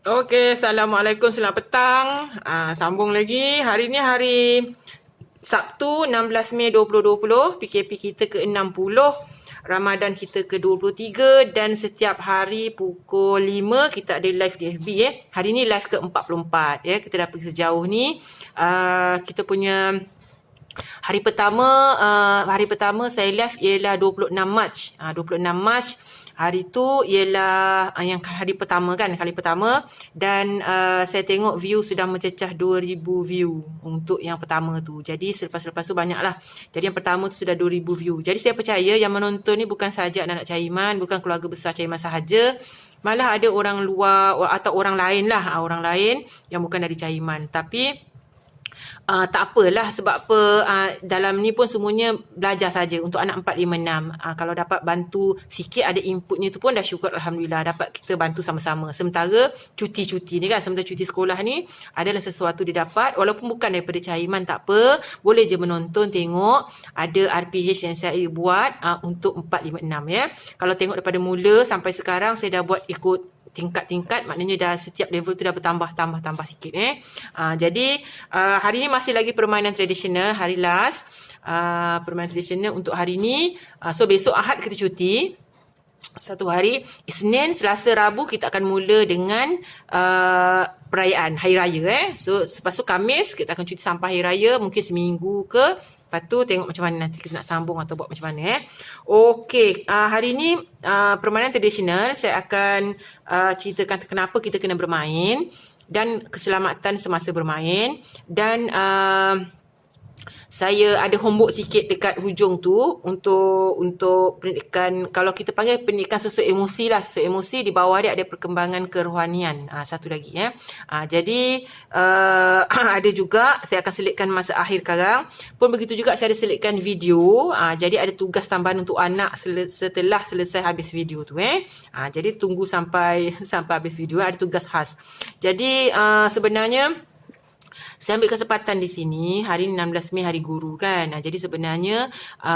Okey, Assalamualaikum, selamat petang. Sambung lagi. Hari ni hari Sabtu 16 Mei 2020, PKP kita ke-60, Ramadan kita ke-23 dan setiap hari pukul 5 kita ada live di FB . Hari ni live ke-44 . Kita dah pergi sejauh ni. Kita punya hari pertama saya live ialah 26 Mac. 26 Mac hari tu ialah yang hari pertama kan, kali pertama, dan saya tengok view sudah mencecah 2000 view untuk yang pertama tu. Jadi selepas-lepas tu banyaklah. Jadi yang pertama tu sudah 2000 view. Jadi saya percaya yang menonton ni bukan sahaja anak-anak Caiman, bukan keluarga besar Caiman sahaja. Malah ada orang luar atau orang lain lah, orang lain yang bukan dari Caiman. Tapi tak apalah, sebab apa, dalam ni pun semuanya belajar saja untuk anak 4, 5, 6. Kalau dapat bantu sikit, ada inputnya tu pun dah syukur, Alhamdulillah, dapat kita bantu sama-sama. Sementara cuti-cuti ni kan, sementara cuti sekolah ni adalah sesuatu dia dapat, walaupun bukan daripada Caiman, tak apa, boleh je menonton, tengok ada RPH yang saya buat untuk 4, 5, 6 ya. Kalau tengok daripada mula sampai sekarang, saya dah buat ikut tingkat-tingkat, maknanya dah setiap level tu dah bertambah sikit . Jadi hari ni masih lagi permainan tradisional, hari last permainan tradisional untuk hari ni. So besok Ahad kita cuti satu hari. Isnin, Selasa, Rabu kita akan mula dengan perayaan Hari Raya . So lepas tu Khamis kita akan cuti sampai Hari Raya, mungkin seminggu ke. Lepas tu tengok macam mana nanti kita nak sambung atau buat macam mana . Okey, hari ni permainan tradisional saya akan ceritakan kenapa kita kena bermain dan keselamatan semasa bermain. Dan saya ada homework sikit dekat hujung tu untuk pendidikan, kalau kita panggil pendidikan sosial emosi lah. Sosial emosi, di bawah dia ada perkembangan kerohanian. Satu lagi jadi ada juga saya akan selitkan masa akhir sekarang. Pun begitu juga saya ada selitkan video. Jadi ada tugas tambahan untuk anak setelah selesai habis video tu . Jadi tunggu sampai habis video, ada tugas khas. Jadi sebenarnya saya ambil kesempatan di sini, hari ni 16 Mei Hari Guru kan. Jadi sebenarnya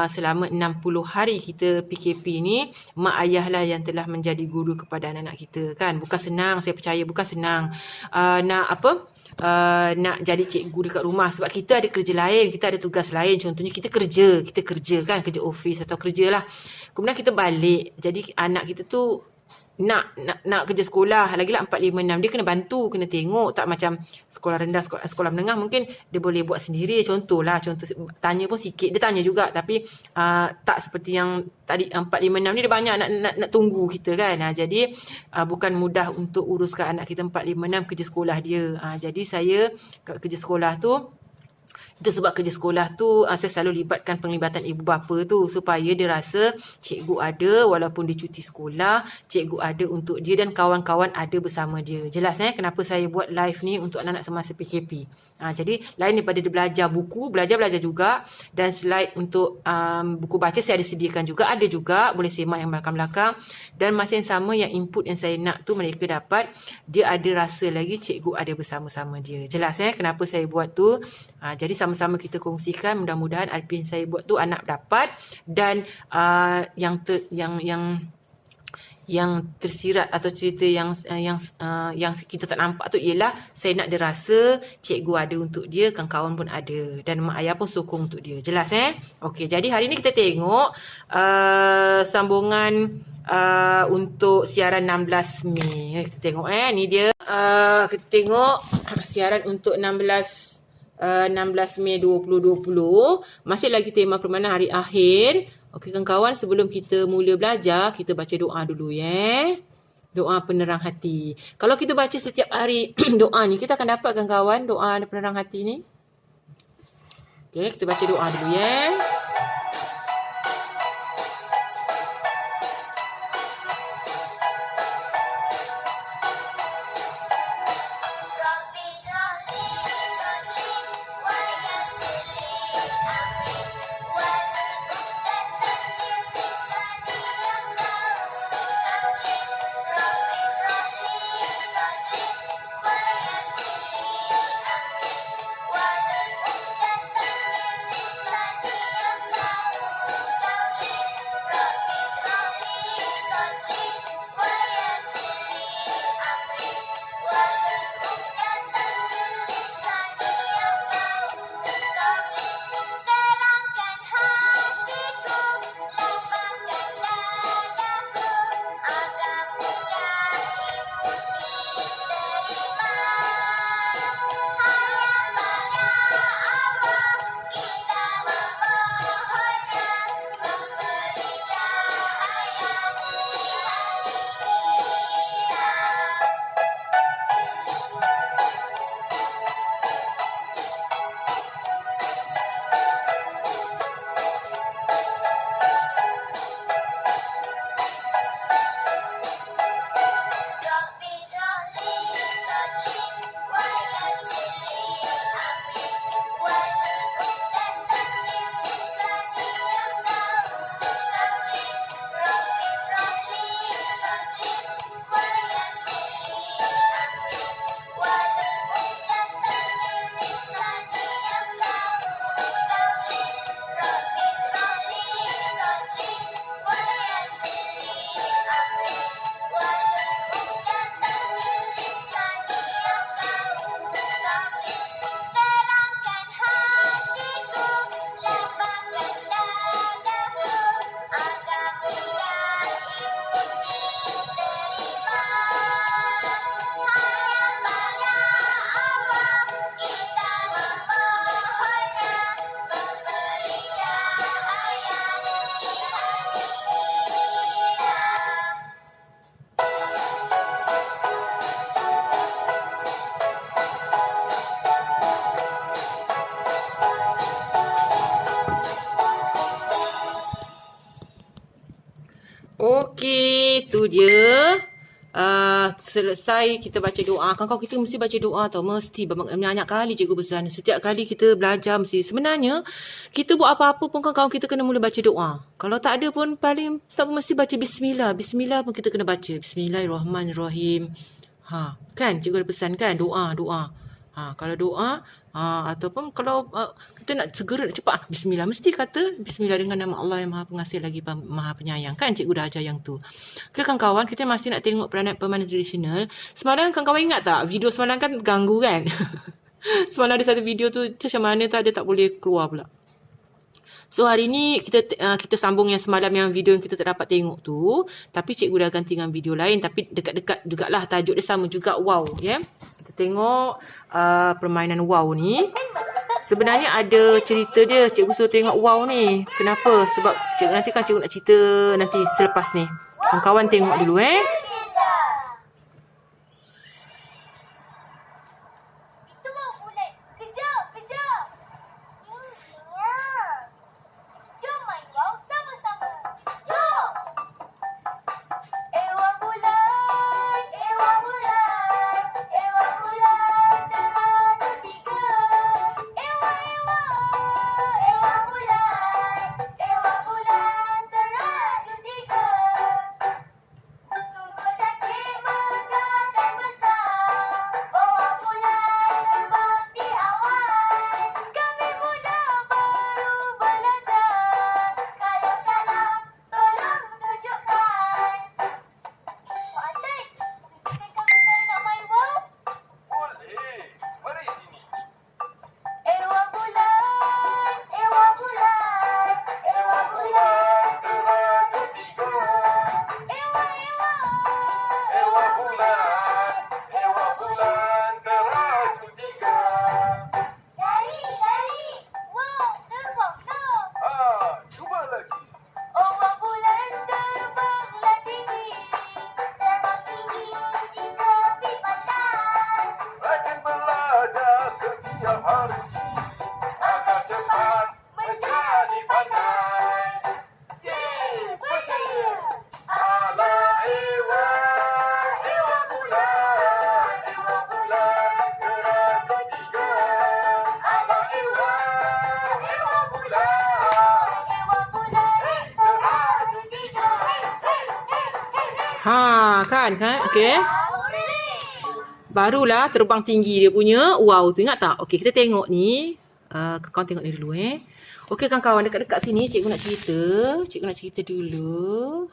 selama 60 hari kita PKP ni, mak ayah lah yang telah menjadi guru kepada anak-anak kita kan. Bukan senang, saya percaya bukan senang nak jadi cikgu dekat rumah, sebab kita ada kerja lain, kita ada tugas lain. Contohnya kita kerja kan, kerja office atau kerja lah. Kemudian kita balik, jadi anak kita tu nak kerja sekolah, lagilah 4, 5, 6, dia kena bantu, kena tengok. Tak macam sekolah rendah, sekolah menengah mungkin dia boleh buat sendiri. Contoh tanya pun sikit, dia tanya juga, tapi tak seperti yang tadi 4, 5, 6 ni dia banyak nak tunggu kita kan. Jadi bukan mudah untuk uruskan anak kita 4, 5, 6 kerja sekolah dia. Jadi saya kerja sekolah tu, itu sebab kerja sekolah tu saya selalu libatkan penglibatan ibu bapa tu, supaya dia rasa cikgu ada walaupun dia cuti sekolah, cikgu ada untuk dia dan kawan-kawan ada bersama dia. Jelas kenapa saya buat live ni untuk anak-anak semasa PKP. Jadi lain daripada dia belajar buku, belajar juga, dan slide untuk buku baca saya ada sediakan juga, ada juga boleh semak yang belakang-belakang. Dan masa yang sama, yang input yang saya nak tu mereka dapat, dia ada rasa lagi cikgu ada bersama-sama dia. Jelas kenapa saya buat tu. Jadi sama-sama kita kongsikan, mudah-mudahan RP yang saya buat tu anak dapat. Dan yang tersirat atau cerita yang kita tak nampak tu ialah saya nak dia rasa cikgu ada untuk dia, kawan-kawan pun ada, dan mak ayah pun sokong untuk dia. Jelas Okey, jadi hari ni kita tengok sambungan untuk siaran 16 Mei. Kita tengok ni dia. Kita tengok siaran untuk 16 Mei 2020. Masih lagi tema permainan hari akhir. Okey kawan-kawan, sebelum kita mula belajar, kita baca doa dulu doa penerang hati. Kalau kita baca setiap hari doa ni, kita akan dapat kawan-kawan doa penerang hati ni. Okey, kita baca doa dulu selesai kita baca doa. Kawan-kawan kita mesti baca doa tau. Mesti banyak kali cikgu pesan. Setiap kali kita belajar mesti. Sebenarnya kita buat apa-apa pun kawan-kawan kita kena mula baca doa. Kalau tak ada pun paling tak mesti baca bismillah. Bismillah pun kita kena baca. Bismillahirrahmanirrahim. Kan cikgu ada pesan kan doa. Kalau doa ataupun kalau kita nak segera nak cepat bismillah, mesti kata bismillah dengan nama Allah yang Maha Pengasih lagi Maha Penyayang. Kan cikgu dah ajar yang tu. Okay kawan-kawan, kita masih nak tengok permainan tradisional. Semalam kawan-kawan ingat tak video semalam kan ganggu kan? Semalam ada satu video tu macam mana tak ada, tak boleh keluar pula. So hari ni kita sambung yang semalam yang video yang kita tak dapat tengok tu. Tapi cikgu dah ganti dengan video lain. Tapi dekat-dekat jugalah, tajuk dia sama juga, wow. Yeah? Kita tengok permainan wow ni. Sebenarnya ada cerita dia. Cikgu suruh tengok wow ni. Kenapa? Sebab nanti kan cikgu nak cerita nanti selepas ni. Kawan-kawan tengok dulu kan? Okey. Barulah terbang tinggi dia punya. Wow tu, ingat tak? Okey, kita tengok ni. Kawan tengok ni dulu Okey kawan-kawan, dekat-dekat sini cikgu nak cerita. Cikgu nak cerita dulu.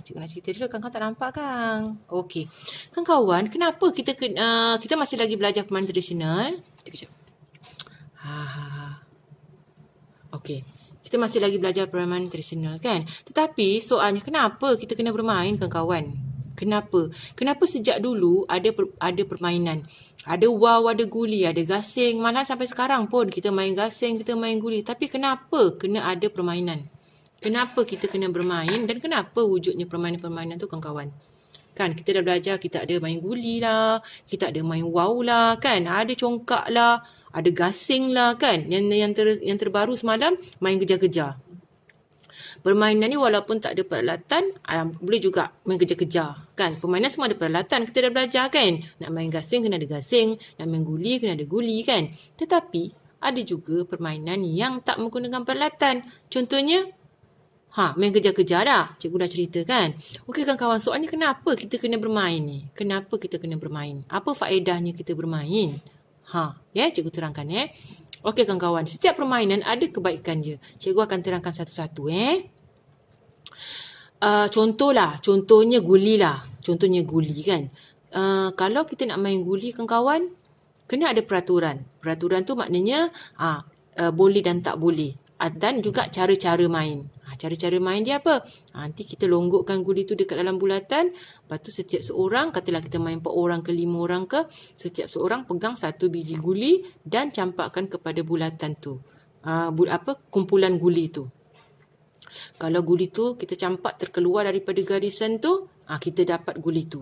Cikgu nak cerita dulu. Kawan-kawan tak nampak kan? Okey. Kawan-kawan, kenapa kita masih lagi belajar permainan tradisional? Kejap. Okey. Kita masih lagi belajar permainan tradisional kan? Tetapi soalnya kenapa kita kena bermain kawan-kawan? Kenapa? Kenapa sejak dulu ada permainan? Ada wow, ada guli, ada gasing. Malah sampai sekarang pun kita main gasing, kita main guli. Tapi kenapa kena ada permainan? Kenapa kita kena bermain dan kenapa wujudnya permainan-permainan tu kawan-kawan? Kan kita dah belajar, kita ada main guli lah, kita ada main wow lah kan, ada congkak lah, ada gasing lah kan. Yang terbaru semalam main kejar-kejar. Permainan ni walaupun tak ada peralatan, boleh juga main kejar-kejar kan. Permainan semua ada peralatan, kita dah belajar kan. Nak main gasing kena ada gasing, nak main guli kena ada guli kan. Tetapi ada juga permainan yang tak menggunakan peralatan. Contohnya main kejar-kejar dah. Cikgu dah cerita kan. Okey kawan-kawan, soalnya kenapa kita kena bermain ni? Kenapa kita kena bermain? Apa faedahnya kita bermain? Cikgu terangkan Okey kawan-kawan, setiap permainan ada kebaikan dia. Cikgu akan terangkan satu-satu contohnya guli lah. Contohnya guli kan. Kalau kita nak main guli kawan-kawan, kena ada peraturan. Peraturan tu maknanya boleh dan tak boleh. Dan juga cara-cara main. Cara-cara main dia apa? Nanti kita longgokkan guli tu dekat dalam bulatan. Lepas tu setiap seorang, katalah kita main 4 orang ke 5 orang ke, setiap seorang pegang 1 biji guli dan campakkan kepada bulatan tu. Kumpulan guli tu. Kalau guli tu kita campak terkeluar daripada garisan tu, kita dapat guli tu.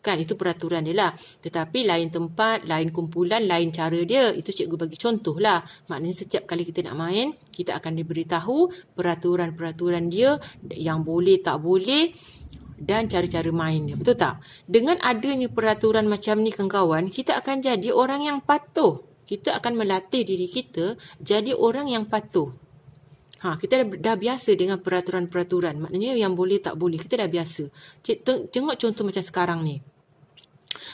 Kan itu peraturan dia lah. Tetapi lain tempat, lain kumpulan, lain cara dia. Itu cikgu bagi contoh lah. Maknanya setiap kali kita nak main, kita akan diberitahu peraturan-peraturan dia yang boleh tak boleh. dan cara-cara main dia. Betul tak? Dengan adanya peraturan macam ni kawan-kawan, kita akan jadi orang yang patuh. Kita akan melatih diri kita jadi orang yang patuh. Kita dah biasa dengan peraturan-peraturan. Maknanya yang boleh tak boleh. Kita dah biasa. Tengok contoh macam sekarang ni.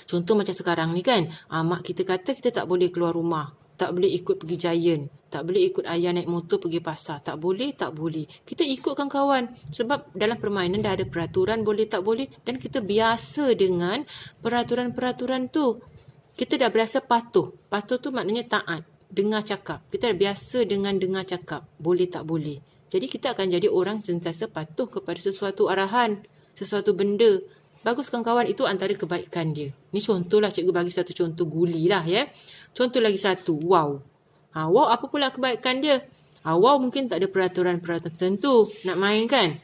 Contoh macam sekarang ni kan. Mak kita kata kita tak boleh keluar rumah. Tak boleh ikut pergi Giant. Tak boleh ikut ayah naik motor pergi pasar. Tak boleh, tak boleh. Kita ikutkan kawan. Sebab dalam permainan dah ada peraturan boleh tak boleh. Dan kita biasa dengan peraturan-peraturan tu. Kita dah berasa patuh. Patuh tu maknanya taat. Dengar cakap. Kita dah biasa dengan dengar cakap. Boleh tak boleh. Jadi kita akan jadi orang sentiasa patuh kepada sesuatu arahan. Sesuatu benda. Bagus kawan-kawan, itu antara kebaikan dia. Ni contohlah, cikgu bagi satu contoh guli lah ya. Contoh lagi satu, wow. Wow apa pula kebaikan dia? Wow mungkin tak ada peraturan-peraturan tertentu nak main kan.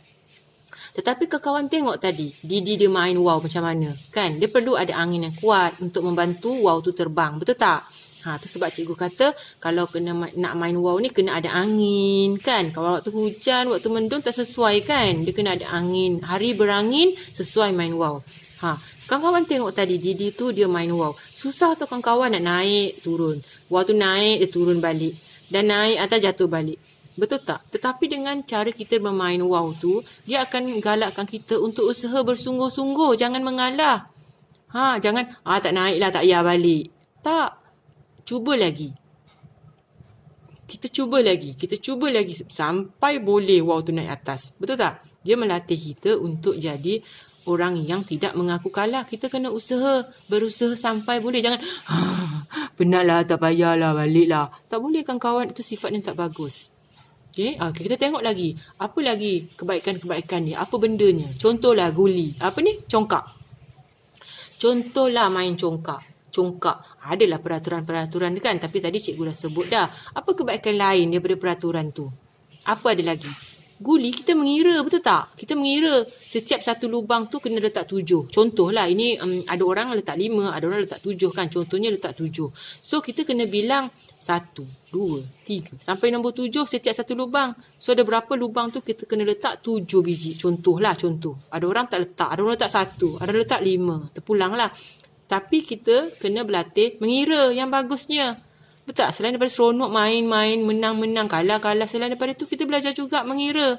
Tetapi kawan tengok tadi, Didi dia main wow macam mana kan. Dia perlu ada angin yang kuat untuk membantu wow tu terbang, betul tak? Tu sebab cikgu kata kalau nak main wow ni kena ada angin kan. Kalau waktu hujan, waktu mendung tak sesuai kan. Dia kena ada angin. Hari berangin sesuai main wow. Kawan-kawan tengok tadi Didi tu dia main wow. Susah tu kawan-kawan nak naik turun. Wow tu naik dia turun balik. Dan naik atas jatuh balik. Betul tak? Tetapi dengan cara kita bermain wow tu, dia akan galakkan kita untuk usaha bersungguh-sungguh. Jangan mengalah. Jangan tak naik lah tak payah balik. Tak. Cuba lagi. Kita cuba lagi sampai boleh wow tu naik atas. Betul tak? Dia melatih kita untuk jadi orang yang tidak mengaku kalah. Kita kena berusaha sampai boleh. Jangan, penatlah, tak payahlah, baliklah. Tak boleh kan kawan, itu sifat yang tak bagus. Okay, kita tengok lagi. Apa lagi kebaikan-kebaikan dia? Apa bendanya? Contohlah guli. Apa ni? Congkak. Contohlah main congkak. Adalah peraturan-peraturan kan. Tapi tadi cikgu dah sebut dah. Apa kebaikan lain daripada peraturan tu? Apa ada lagi? Guli kita mengira, betul tak? Kita mengira setiap satu lubang tu kena letak 7. Contohlah ini ada orang letak 5, ada orang letak 7 kan. Contohnya letak 7. So kita kena bilang 1, 2, 3 sampai nombor 7 setiap satu lubang. So ada berapa lubang tu kita kena letak 7 biji. Contoh. Ada orang tak letak, ada orang letak 1, ada letak 5. Terpulanglah. Tapi kita kena berlatih mengira yang bagusnya. Betul tak? Selain daripada seronok main-main, menang-menang, kalah-kalah. Selain daripada itu, kita belajar juga mengira.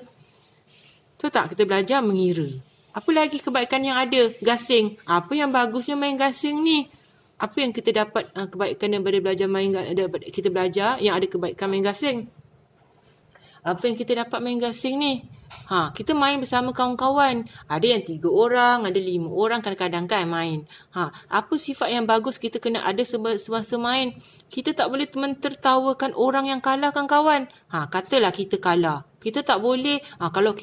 Betul tak? Kita belajar mengira. Apa lagi kebaikan yang ada? Gasing. Apa yang bagusnya main gasing ni? Apa yang kita dapat kebaikan daripada belajar main gasing? Kita belajar yang ada kebaikan main gasing. Apa yang kita dapat main gasing ni? Kita main bersama kawan-kawan. Ada yang 3 orang, ada 5 orang kadang-kadang kan main. Apa sifat yang bagus kita kena ada semasa main? Kita tak boleh mentertawakan orang yang kalah kan kawan. Katalah kita kalah. Kita tak boleh kalau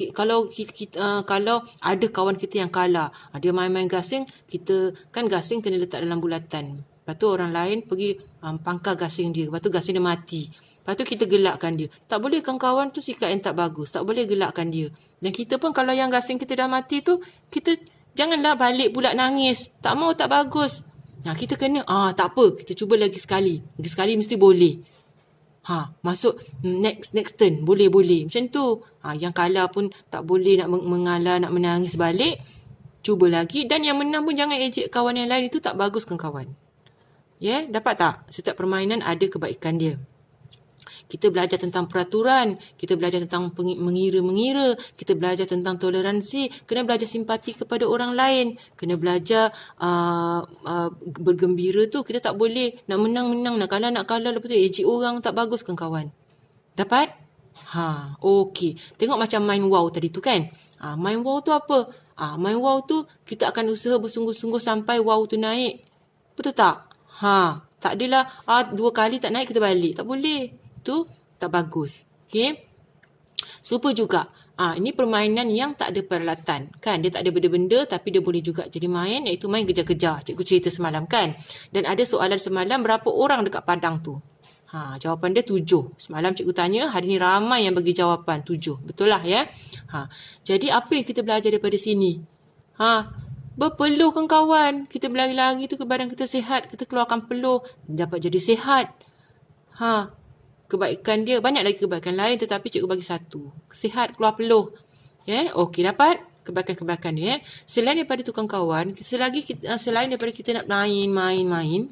ada kawan kita yang kalah. Dia main-main gasing, kita kan gasing kena letak dalam bulatan. Lepas tu orang lain pergi pangkal gasing dia. Lepas tu gasing dia mati. Lepas tu kita gelakkan dia. Tak boleh kawan-kawan tu sikap yang tak bagus. Tak boleh gelakkan dia. Dan kita pun kalau yang gasing kita dah mati tu, kita janganlah balik pula nangis. Tak mau, tak bagus. Kita kena, tak apa. Kita cuba lagi sekali. Lagi sekali mesti boleh. Masuk next turn. Boleh. Macam tu. Yang kalah pun tak boleh nak mengalah, nak menangis balik. Cuba lagi. Dan yang menang pun jangan ejek kawan yang lain. Itu tak bagus kan kawan. Dapat tak? Setiap permainan ada kebaikan dia. Kita belajar tentang peraturan, kita belajar tentang mengira-mengira, kita belajar tentang toleransi, kena belajar simpati kepada orang lain, kena belajar bergembira tu. Kita tak boleh nak menang-menang, nak kalah, lepas tu ejek orang, tak bagus kan kawan. Dapat? Okey. Tengok macam main wow tadi tu kan. Main wow tu apa? Main wow tu kita akan usaha bersungguh-sungguh sampai wow tu naik. Betul tak? Tak adalah 2 kali tak naik kita balik. Tak boleh. Itu tak bagus. Okay. Super juga. Ini permainan yang tak ada peralatan. Kan? Dia tak ada benda-benda tapi dia boleh juga jadi main. Iaitu main kejar-kejar. Cikgu cerita semalam kan. Dan ada soalan semalam berapa orang dekat padang tu. Jawapan dia 7. Semalam cikgu tanya. Hari ni ramai yang bagi jawapan 7. Betul lah ya. Jadi apa yang kita belajar daripada sini? Berpeluh kan kawan. Kita berlari-lari tu ke badan kita sihat. Kita keluarkan peluh. Dapat jadi sihat. Kebaikan dia. Banyak lagi kebaikan lain tetapi cikgu bagi 1. Sihat, keluar peluh. Okey, dapat? kebaikan-kebaikan dia. Selain daripada tu kawan-kawan, selain daripada kita nak main,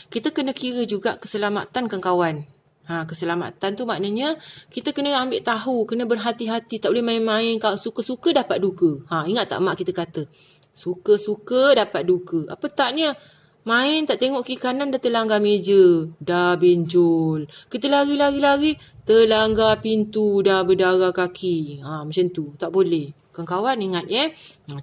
kita kena kira juga keselamatan kawan-kawan. Keselamatan tu maknanya kita kena ambil tahu, kena berhati-hati, tak boleh main-main. Kalau suka-suka dapat duka. Ingat tak mak kita kata? Suka-suka dapat duka. Apa taknya? Main tak tengok kiri kanan dah terlanggar meja, dah benjol. Kita lari, terlanggar pintu, dah berdarah kaki. Macam tu, tak boleh. Kawan-kawan ingat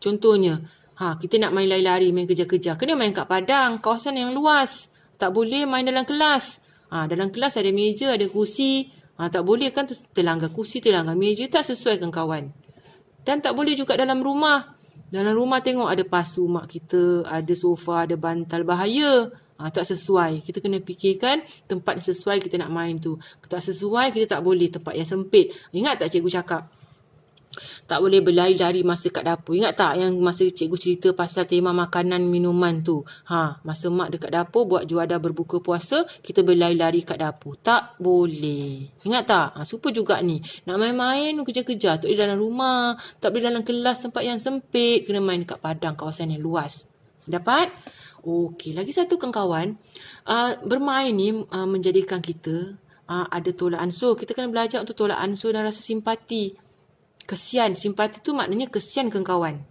contohnya, kita nak main lari-lari, main kejar-kejar. Kena main kat padang, kawasan yang luas. Tak boleh main dalam kelas. Dalam kelas ada meja, ada kursi. Tak boleh kan terlanggar kursi, terlanggar meja. Tak sesuai kawan. Dan tak boleh juga dalam rumah. Dalam rumah tengok ada pasu mak kita, ada sofa, ada bantal. Bahaya. Tak sesuai. Kita kena fikirkan tempat yang sesuai kita nak main tu. Tak sesuai, kita tak boleh tempat yang sempit. Ingat tak cikgu cakap? Tak boleh berlari-lari masa kat dapur. Ingat tak yang masa cikgu cerita pasal tema makanan minuman tu? Masa mak dekat dapur buat juadah berbuka puasa, kita berlari-lari kat dapur. Tak boleh. Ingat tak? Super juga ni. Nak main-main, kejar-kejar. Tak boleh dalam rumah. Tak boleh dalam kelas tempat yang sempit. Kena main kat padang, kawasan yang luas. Dapat? Okey, lagi satu kawan-kawan. Bermain ni menjadikan kita ada tolak ansur. Kita kena belajar untuk tolak ansur dan rasa simpati. Kesian, simpati tu maknanya kesian ke kawan.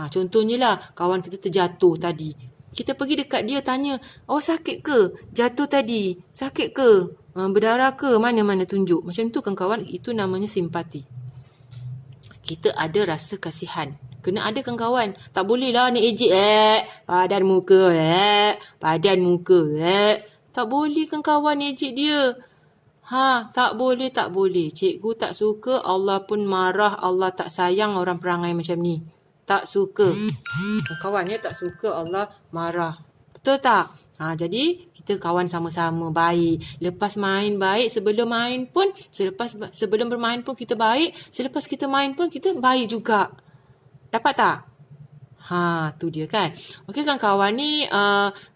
Contohnya lah, kawan kita terjatuh tadi. Kita pergi dekat dia tanya, sakit ke? Jatuh tadi, sakit ke? Berdarah ke? Mana-mana tunjuk. Macam tu kan kawan, itu namanya simpati. Kita ada rasa kasihan. Kena ada kan kawan. Tak boleh lah ni ejek padan muka padan muka tak boleh kan kawan ejek dia. Tak boleh. Cikgu tak suka, Allah pun marah, Allah tak sayang orang perangai macam ni. Tak suka. Kawan tak suka, Allah marah. Betul tak? Jadi kita kawan sama-sama baik. Lepas main baik, sebelum main pun, sebelum bermain pun kita baik, selepas kita main pun kita baik juga. Dapat tak? Tu dia kan. Okey kan kawan ni,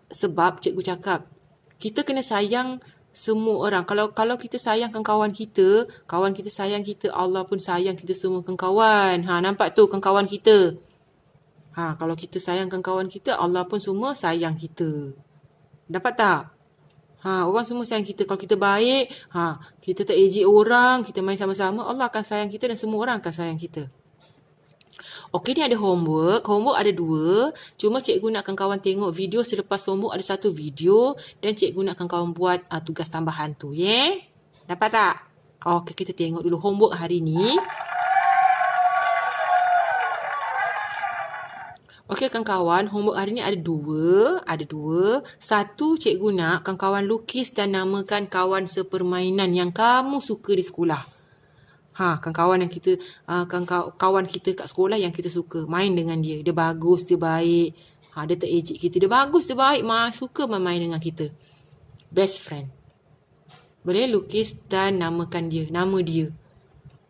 sebab cikgu cakap, kita kena sayang semua orang. Kalau kita sayangkan kawan kita sayang kita, Allah pun sayang kita semua kan kawan. Nampak tu kan kawan kita. Kalau kita sayangkan kawan kita, Allah pun semua sayang kita. Dapat tak? Orang semua sayang kita. Kalau kita baik, kita tak ejek orang, kita main sama-sama, Allah akan sayang kita dan semua orang akan sayang kita. Okey, ni ada homework. Homework ada 2. Cuma cikgu nakkan kawan tengok video selepas homework ada 1 video. Dan cikgu nakkan kawan buat tugas tambahan tu. Dapat tak? Okey, kita tengok dulu homework hari ni. Okey kawan-kawan, homework hari ni ada 2. Satu, cikgu nak kawan-kawan lukis dan namakan kawan sepermainan yang kamu suka di sekolah. Kawan yang kita kawan kita kat sekolah yang kita suka main dengan dia. Dia bagus, dia baik. Dia tak ejek kita. Dia bagus, dia baik. Suka main dengan kita. Best friend. Boleh lukis dan namakan dia. Nama dia.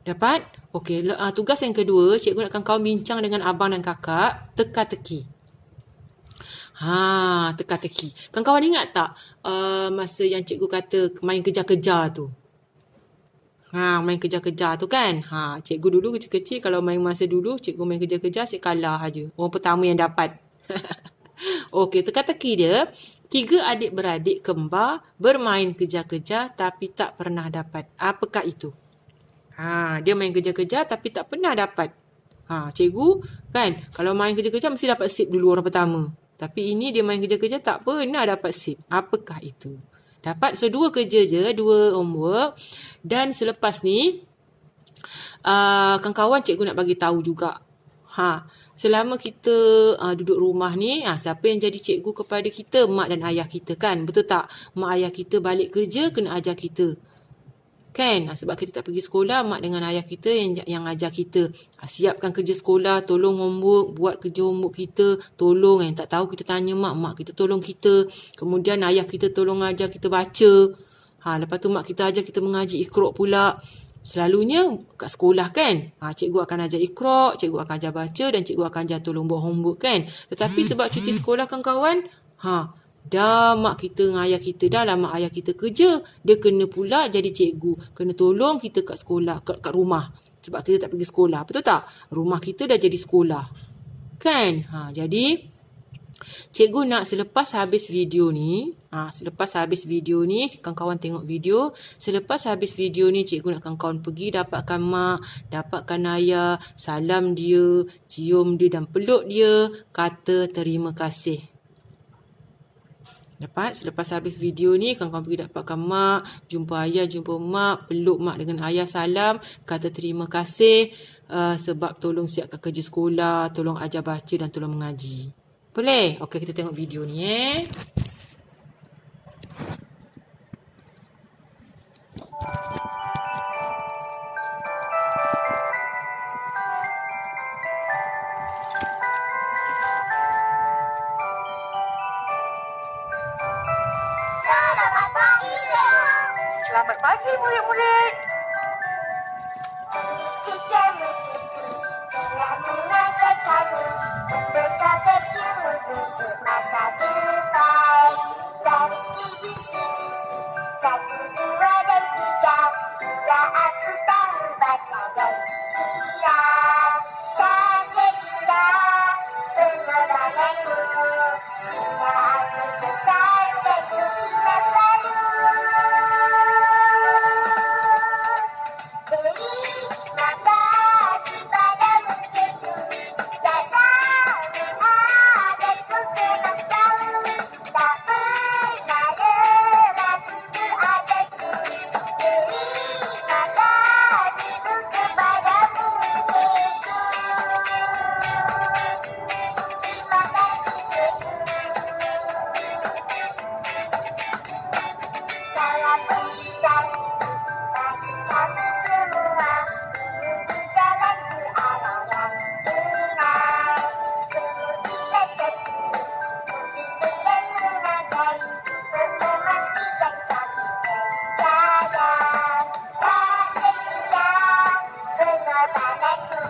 Dapat? Okey, tugas yang kedua, cikgu nakkan kawan bincang dengan abang dan kakak. Teka-teki. Teka-teki. Kawan-kawan ingat tak masa yang cikgu kata main kejar-kejar tu? Main kejar-kejar tu kan. Cikgu dulu kecil-kecil, kalau main masa dulu, cikgu main kejar-kejar, asyik kalah aja. Orang pertama yang dapat. Okey, teka-teki dia. 3 adik-beradik kembar bermain kejar-kejar tapi tak pernah dapat. Apakah itu? Dia main kejar-kejar tapi tak pernah dapat. Cikgu kan, kalau main kejar-kejar mesti dapat sip dulu orang pertama. Tapi ini dia main kejar-kejar tak pernah dapat sip. Apakah itu? Dapat. So 2 kerja je, 2 homework. Dan selepas ni, kawan-kawan cikgu nak bagi tahu juga. Selama kita duduk rumah ni, siapa yang jadi cikgu kepada kita? Mak dan ayah kita kan? Betul tak? Mak ayah kita balik kerja, kena ajar kita. Kan? Sebab kita tak pergi sekolah, mak dengan ayah kita yang ajar kita. Siapkan kerja sekolah, tolong homework, buat kerja homework kita, tolong. Yang tak tahu kita tanya mak kita tolong kita. Kemudian ayah kita tolong ajar kita baca. Lepas tu mak kita ajar kita mengaji Iqra' pula. Selalunya kat sekolah kan, cikgu akan ajar Iqra', cikgu akan ajar baca dan cikgu akan ajar tolong buat homework kan. Tetapi sebab cuti sekolah kan kawan, dah mak kita dengan ayah kita, dah lah mak ayah kita kerja, dia kena pula jadi cikgu, kena tolong kita kat sekolah, kat rumah. Sebab kita tak pergi sekolah. Betul tak? Rumah kita dah jadi sekolah. Kan? Jadi cikgu nak selepas habis video ni, kawan-kawan tengok video. Selepas habis video ni, cikgu nak kawan-kawan pergi dapatkan mak, dapatkan ayah, salam dia, cium dia dan peluk dia, kata terima kasih. Selepas habis video ni, kawan-kawan pergi dapatkan mak, jumpa ayah, jumpa mak, peluk mak dengan ayah, salam, kata terima kasih sebab tolong siapkan kerja sekolah, tolong ajar baca dan tolong mengaji. Boleh? Okey, kita tengok video ni Selamat pagi murid-murid. Sejauh cikgu telah mengajar kami membekalkan ilmu untuk masa depan. Dari ABCD 1, 2 dan 3, bila aku tahu baca dan kira. Kaget indah pengorbananmu, hingga aku besar dan ku ingat selalu. Terima kasih padamu cikgu, jasamu akan ku kenang selalu. Tak pernah lelah tunduk adatku. Terima kasihku kepadamu cikgu. Terima kasih cikgu. Dalam pelitaran bagi kami semua menuju jalan ke arah yang benar. Semua ikhlas dan tulus membimbing dan mengajar untuk memastikan kami berjaya. Rakyat indah pengorbananmu,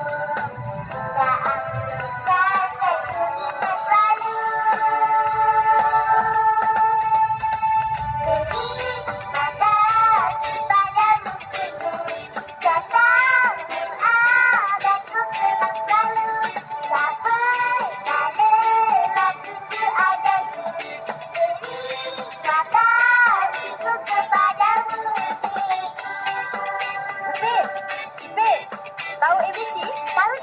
hingga aku besar dan ku ingat selalu. Terima kasih padamu cikgu, jasamu akan ku kenang selalu. Tak pernah lelah tunduk adatku. Terima kasihku kepadamu cikgu. Cipit, tahu ABC? Tahu.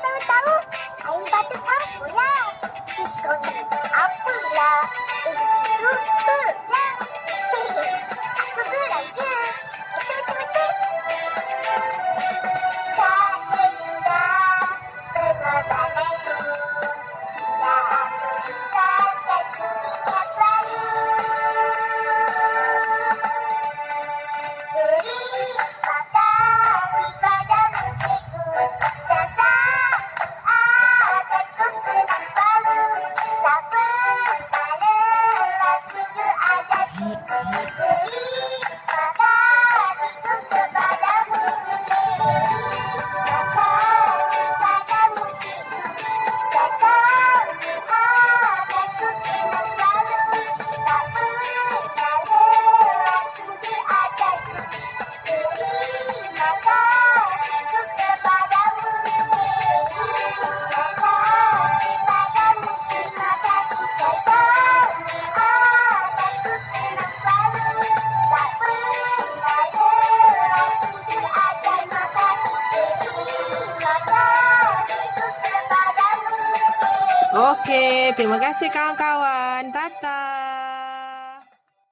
Air batu campur lah. Ish, kau ni apalah. ABC tu huruf lah. Aku gerak je. Betul. Tak indah pengorbananmu, hingga aku besar dan ku ingat selalu. Terima kasih padamu cikgu, jasamu akan ku kenang selalu. Tak pernah lelah tunduk adatku. Terima kasihku kepadamu cikgu. Terima kasih padamu cikgu, jasamu akan ku kenang selalu. Tak pernah lelah tunduk adatku. Terima kasihku kepadamu cikgu. Terima kasih padamu cikgu, terima kasih jasamu akan ku kenang selalu. Tak pernah lelah tunduk adatku. Terima kasih cikgu, terima kasihku kepadamu cikgu. Okey, terima kasih kawan-kawan. Tata.